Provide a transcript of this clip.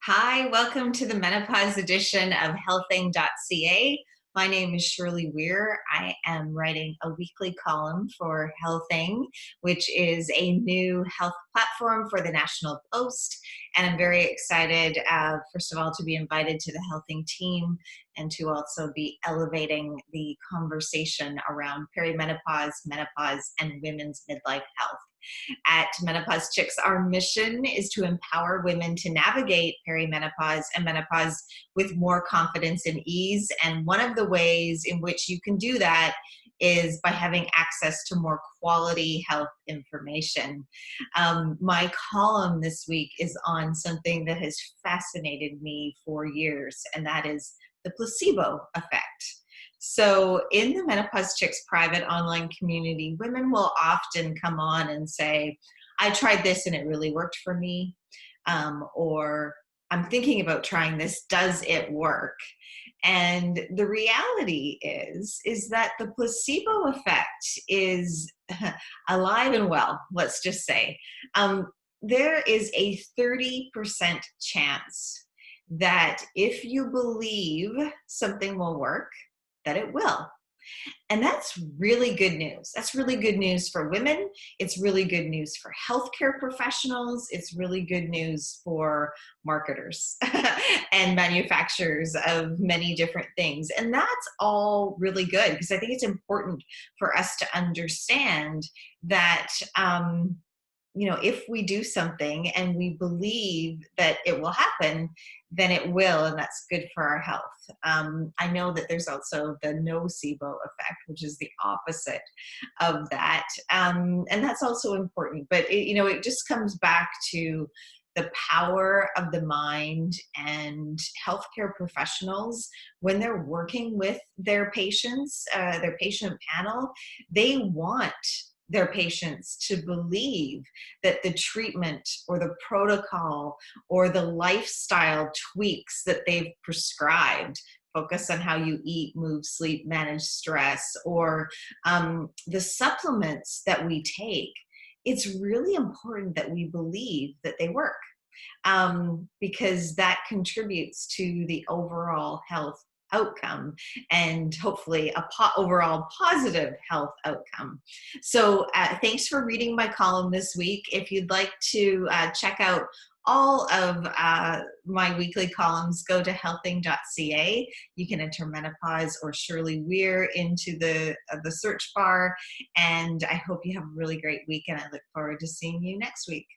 Hi, welcome to the menopause edition of Healthing.ca. My name is Shirley Weir. I am writing a weekly column for Healthing, which is a new health platform for the National Post. And I'm very excited, first of all, to be invited to the Healthing team and to also be elevating the conversation around perimenopause, menopause, and women's midlife health. At Menopause Chicks, our mission is to empower women to navigate perimenopause and menopause with more confidence and ease. And one of the ways in which you can do that is by having access to more quality health information. My column this week is on something that has fascinated me for years, and that is the placebo effect. So, in the Menopause Chicks private online community, women will often come on and say, I tried this and it really worked for me. Or I'm thinking about trying this. Does it work? And the reality is that the placebo effect is alive and well, let's just say. There is a 30% chance that if you believe something will work, that it will. And that's really good news. That's really good news for women. It's really good news for healthcare professionals. It's really good news for marketers and manufacturers of many different things. And that's all really good because I think it's important for us to understand that if we do something and we believe that it will happen, then it will, and that's good for our health. I know that there's also the nocebo effect, which is the opposite of that, and that's also important. But it just comes back to the power of the mind, and healthcare professionals, when they're working with their patients, their patient panel, they want their patients to believe that the treatment or the protocol or the lifestyle tweaks that they've prescribed, focus on how you eat, move, sleep, manage stress, or the supplements that we take, it's really important that we believe that they work, because that contributes to the overall health outcome and hopefully a overall positive health outcome. So thanks for reading my column this week. If you'd like to check out all of my weekly columns, go to healthing.ca. You can enter menopause or Shirley Weir into the search bar. And I hope you have a really great week, and I look forward to seeing you next week.